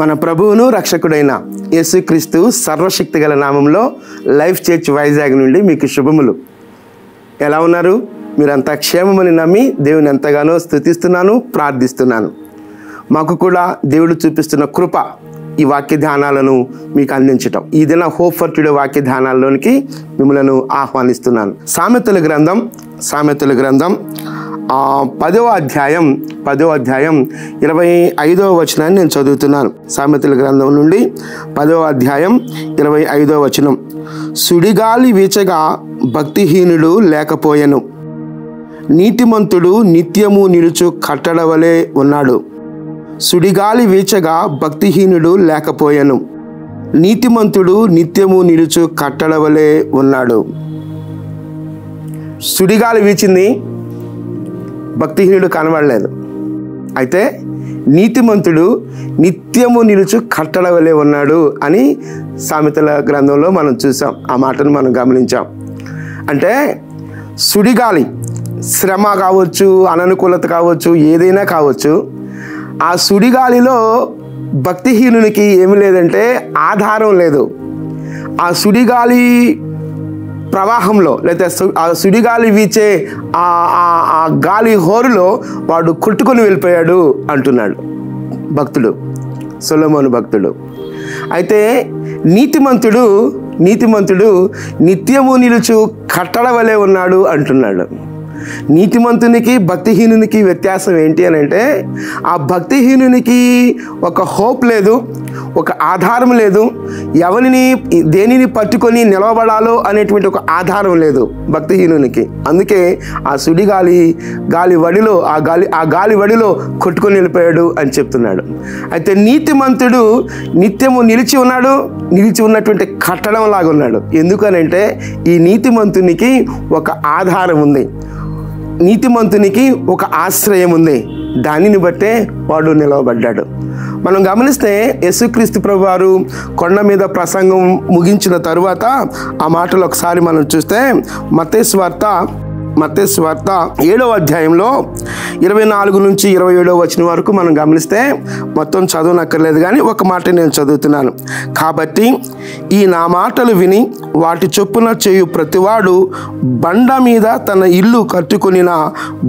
మన ప్రభువును రక్షకుడైన యేసుక్రీస్తు సర్వశక్తిగల నామంలో లైఫ్ చర్చ్ వైజాగ్ నుండి మీకు శుభములు. ఎలా ఉన్నారు? మీరంతా క్షేమమని నమ్మి దేవుని ఎంతగానో స్తుతిస్తున్నాను, ప్రార్థిస్తున్నాను. మాకు కూడా దేవుడు చూపిస్తున్న కృప ఈ వాక్య ధ్యానాలను మీకు అందించటం. ఈ దిన హోప్ ఫర్ టుడే వాక్య ధ్యానాల్లోనికి మిమ్మల్ని ఆహ్వానిస్తున్నాను. సామెతల గ్రంథం 10వ అధ్యాయం 25వ వచనాన్ని నేను చదువుతున్నాను. సామెతల గ్రంథం నుండి 10వ అధ్యాయం 25వ వచనం. సుడిగాలి వీచగా భక్తిహీనుడు లేకపోయెను, నీతిమంతుడు నిత్యము నిలుచు కట్టడవలే ఉన్నాడు. సుడిగాలి వీచగా భక్తిహీనుడు లేకపోయెను, నీతిమంతుడు నిత్యము నిలుచు కట్టడవలే ఉన్నాడు. సుడిగాలి వీచింది, భక్తిహీనుడు కనబడలేదు. అయితే నీతిమంతుడు నిత్యము నిలుచు కట్టడవలే ఉన్నాడు అని సామెతల గ్రంథంలో మనం చూసాం. ఆ మాటను మనం గమనించాం. అంటే సుడిగాలి, శ్రమ కావచ్చు, అననుకూలత కావచ్చు, ఏదైనా కావచ్చు, ఆ సుడిగాలిలో భక్తిహీనునికి ఏమి లేదంటే ఆధారం లేదు. ఆ సుడిగాలి ప్రవాహంలో లేదా ఆ సుడిగాలి వీచే ఆ గాలి హోరులో వాడు కొట్టుకొని వెళ్ళిపోయాడు అంటున్నాడు భక్తుడు, సొలొమోను భక్తుడు. అయితే నీతిమంతుడు నిత్యము నిలుచు కట్టడవలే ఉన్నాడు అంటున్నాడు. నీతిమంతునికి భక్తిహీనునికి వ్యత్యాసం ఏంటి అని అంటే, ఆ భక్తిహీనునికి ఒక హోప్ లేదు, ఒక ఆధారం లేదు, దేనిని పట్టుకొని నిలవబడాలో అనేటువంటి ఒక ఆధారం లేదు భక్తిహీనునికి. అందుకే ఆ గాలి వడిలో కొట్టుకొని వెళ్ళిపోయాడు అని చెప్తున్నాడు. అయితే నీతిమంతుడు నిత్యము నిలిచి ఉన్నటువంటి కట్టడం లాగా ఉన్నాడు. ఎందుకనంటే ఈ నీతిమంతునికి ఒక ఆధారం ఉంది, నీతిమంతునికి ఒక ఆశ్రయం ఉంది. దానిని బట్టే వాడు నిలవబడ్డాడు. మనం గమనిస్తే యేసుక్రీస్తు ప్రభువారు కొండ మీద ప్రసంగం ముగించిన తరువాత ఆ మాటలు ఒకసారి మనం చూస్తే మత్తయి సువార్త 7వ అధ్యాయంలో 24 నుంచి 27వ వచనం వరకు మనం గమనిస్తే, మొత్తం చదవనక్కర్లేదు కానీ ఒక మాట నేను చదువుతున్నాను. కాబట్టి ఈ నా మాటలు విని వాటి చొప్పున చేయు ప్రతివాడు బండ మీద తన ఇల్లు కట్టుకొనిన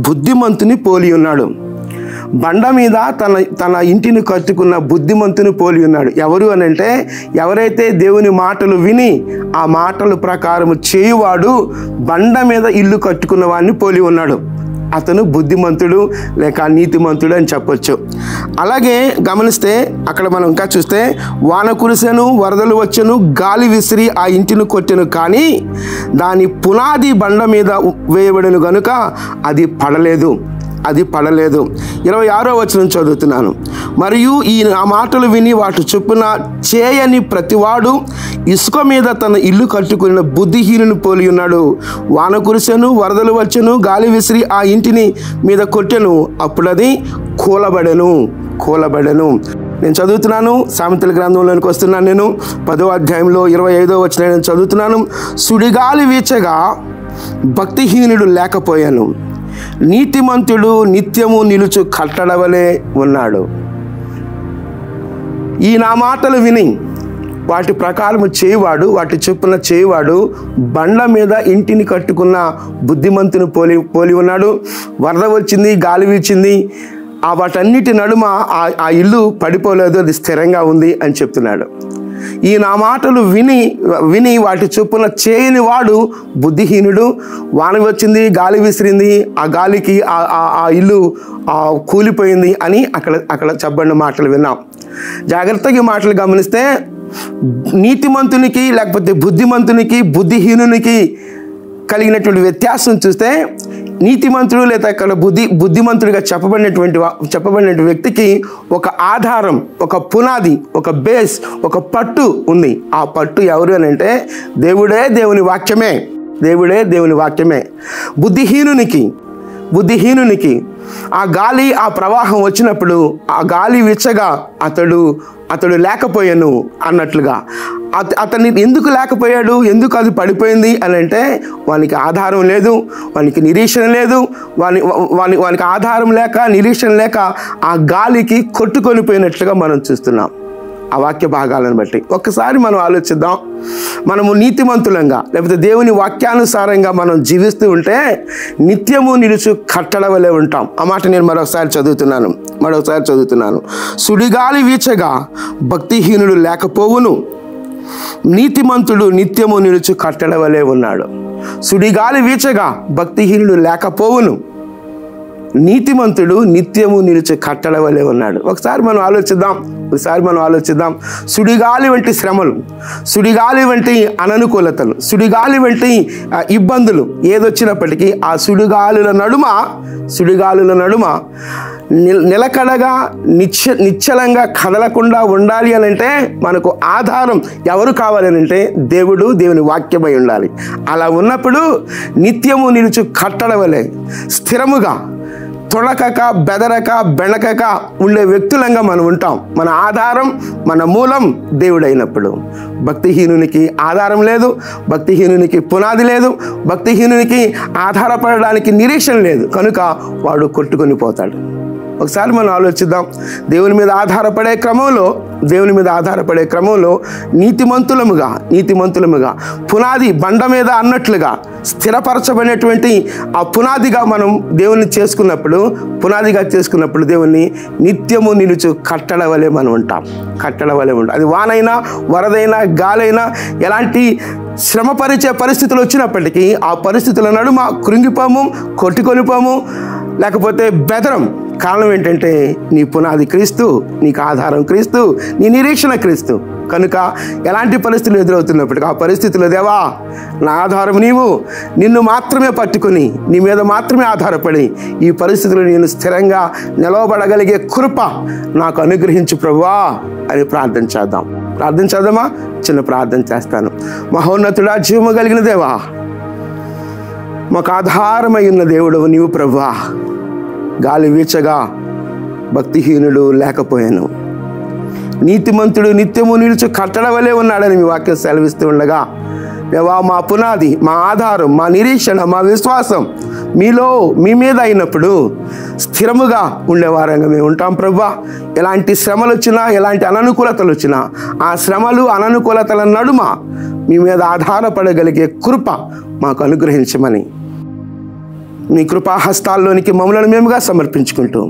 బుద్ధిమంతుని పోలి ఉన్నాడు. బండ మీద తన ఇంటిని కట్టుకున్న బుద్ధిమంతుని పోలి ఉన్నాడు. ఎవరు అని అంటే, ఎవరైతే దేవుని మాటలు విని ఆ మాటల ప్రకారం చేయువాడు బండ మీద ఇల్లు కట్టుకున్న వాడిని పోలి ఉన్నాడు. అతను బుద్ధిమంతుడు లేక నీతిమంతుడు అని చెప్పొచ్చు. అలాగే గమనిస్తే అక్కడ మనం ఇంకా చూస్తే, వాన కురిసెను, వరదలు వచ్చెను, గాలి విసిరి ఆ ఇంటిని కొట్టెను, కానీ దాని పునాది బండ మీద వేయబడెను గనుక అది పడలేదు. 26వ వచనం చదువుతున్నాను. మరియు ఈ నా మాటలు విని వాటి చొప్పున చేయని ప్రతివాడు ఇసుక మీద తన ఇల్లు కట్టుకున్న బుద్ధిహీనుని పోలి ఉన్నాడు. వాన కురిసెను, వరదలు వచ్చెను, గాలి విసిరి ఆ ఇంటిని మీద కొట్టెను, అప్పుడు అది కూలబడెను. నేను చదువుతున్నాను, సామెతల గ్రంథంలోనికి వస్తున్నాను. నేను 10వ అధ్యాయంలో 25వ వచనం నేను చదువుతున్నాను. సుడిగాలి వీచగా భక్తిహీనుడు లేకపోయాను, నీతిమంతుడు నిత్యము నిలుచు కట్టడవలే ఉన్నాడు. ఈ నా మాటలు విని వాటి ప్రకారం చేయువాడు, వాటి చొప్పున చేయువాడు బండ మీద ఇంటిని కట్టుకున్న బుద్ధిమంతుని పోలి ఉన్నాడు. వరద వచ్చింది, గాలి వీచింది, వాటన్నిటి నడుమ ఆ ఇల్లు పడిపోలేదు, అది స్థిరంగా ఉంది అని చెప్తున్నాడు. ఈ నా మాటలు విని వాటి చొప్పున చేయని వాడు బుద్ధిహీనుడు. వాన వచ్చింది, గాలి విసిరింది, ఆ గాలికి ఆ ఇల్లు కూలిపోయింది అని అక్కడ చెప్పబడిన మాటలు విన్నాం. జాగ్రత్తగా ఈ మాటలు గమనిస్తే, నీతిమంతునికి లేకపోతే బుద్ధిమంతునికి బుద్ధిహీనునికి కలిగినటువంటి వ్యత్యాసం చూస్తే, నీతిమంతుడు లేదా ఇక్కడ బుద్ధిమంతుడిగా చెప్పబడినటువంటి వ్యక్తికి ఒక ఆధారం, ఒక పునాది, ఒక బేస్, ఒక పట్టు ఉంది. ఆ పట్టు ఎవరు అని అంటే దేవుడే దేవుని వాక్యమే. బుద్ధిహీనునికి ఆ గాలి, ఆ ప్రవాహం వచ్చినప్పుడు ఆ గాలి విచ్చగా అతడు లేకపోయాను అన్నట్లుగా, అతన్ని ఎందుకు లేకపోయాడు, ఎందుకు అది పడిపోయింది అని అంటే, వానికి ఆధారం లేదు, వానికి నిరీక్షణ లేదు. వానికి ఆధారం లేక, నిరీక్షణ లేక ఆ గాలికి కొట్టుకొని పోయినట్లుగా మనం చూస్తున్నాం. ఆ వాక్య భాగాలను బట్టి. ఒక్కసారి మనం ఆలోచిద్దాం. మనము నీతిమంతులంగా లేకపోతే దేవుని వాక్యానుసారంగా మనం జీవిస్తూ ఉంటే నిత్యము నిలుచు కట్టడ వలె ఉంటాం. ఆ మాట నేను మరొకసారి చదువుతున్నాను. సుడిగాలి వీచగా భక్తిహీనుడు లేకపోవును, నీతిమంతుడు నిత్యము నిలుచు కట్టడ వలె ఉన్నాడు. సుడిగాలి వీచగా భక్తిహీనుడు లేకపోవును, నీతిమంతుడు నిత్యము నిలిచే కట్టడ వలె ఉన్నాడు. ఒకసారి మనం ఆలోచిద్దాం. సుడిగాలి వంటి శ్రమలు, సుడిగాలి వంటి అననుకూలతలు, సుడిగాలి వంటి ఇబ్బందులు ఏదొచ్చినప్పటికీ ఆ సుడిగాలుల నడుమ నిలకడగా నిశ్చలంగా కదలకుండా ఉండాలి అని అంటే మనకు ఆధారం ఎవరు కావాలి అని అంటే దేవుని వాక్యమై ఉండాలి. అలా ఉన్నప్పుడు నిత్యము నిలుచు కట్టడ వలె స్థిరముగా తొడకక బెదరక బెణకక ఉండే వ్యక్తులంగా మనం ఉంటాం. మన ఆధారం, మన మూలం దేవుడైనప్పుడు భక్తిహీనునికి ఆధారం లేదు, భక్తిహీనునికి పునాది లేదు, భక్తిహీనునికి ఆధారపడడానికి నిరీక్షణ లేదు. కనుక వాడు కొట్టుకొని పోతాడు. ఒకసారి మనం ఆలోచిద్దాం. దేవుని మీద ఆధారపడే క్రమంలో నీతిమంతులముగా పునాది బండ మీద అన్నట్లుగా స్థిరపరచబడినటువంటి ఆ పునాదిగా మనం దేవుని పునాదిగా చేసుకున్నప్పుడు దేవుని నిత్యము నిలుచు కట్టడ వలె మనం ఉంటాం. అది వానైనా, వరదైనా, గాలైనా, ఎలాంటి శ్రమపరిచే పరిస్థితులు వచ్చినప్పటికీ ఆ పరిస్థితుల నడుమ కృంగిపోము, కొట్టుకొనిపోము, లేకపోతే బెదరం. కారణం ఏంటంటే నీ పునాది క్రీస్తు, నీకు ఆధారం క్రీస్తు, నీ నిరీక్షణ క్రీస్తు. కనుక ఎలాంటి పరిస్థితులు ఎదురవుతున్నప్పటికీ ఆ పరిస్థితుల్లో దేవా నా ఆధారం నీవు, నిన్ను మాత్రమే పట్టుకొని నీ మీద మాత్రమే ఆధారపడి ఈ పరిస్థితుల్లో నేను స్థిరంగా నిలవబడగలిగే కృప నాకు అనుగ్రహించు ప్రభువా అని ప్రార్థించేద్దామా? చిన్న ప్రార్థన చేస్తాను. మహోన్నతుడా, జీవము కలిగిన దేవా, మాకు ఆధారమై ఉన్న దేవుడవు నీవు ప్రభువా. గాలి వీచగా భక్తిహీనుడు లేకపోయాను, నీతిమంతుడు నిత్యము నిలుచు కట్టడ వలె ఉన్నాడని మీ వాక్యం సెలవిస్తూ ఉండగా దేవా, మా పునాది, మా ఆధారం, మా నిరీక్షణ, మా విశ్వాసం మీ మీద అయినప్పుడు స్థిరముగా ఉండేవారంగా మేము ఉంటాం ప్రభువా. ఎలాంటి శ్రమలు వచ్చినా, ఎలాంటి అననుకూలతలు వచ్చినా ఆ శ్రమలు అననుకూలతల నడుమ మీ మీద ఆధారపడగలిగే కృప మాకు అనుగ్రహించమని మీ కృపాహస్తాల్లోనికి మమ్మల్ని మేముగా సమర్పించుకుంటూ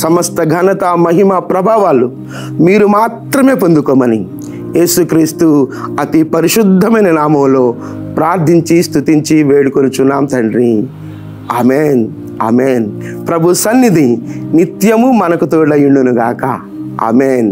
సమస్త ఘనత, మహిమ, ప్రభావాలు మీరు మాత్రమే పొందుకోమని యేసుక్రీస్తు అతి పరిశుద్ధమైన నామములో ప్రార్థించి స్తుతించి వేడుకొనుచున్నాం తండ్రి. ఆమేన్, ఆమేన్. ప్రభు సన్నిధి నిత్యము మనకు తోడయుండును గాక. ఆమేన్.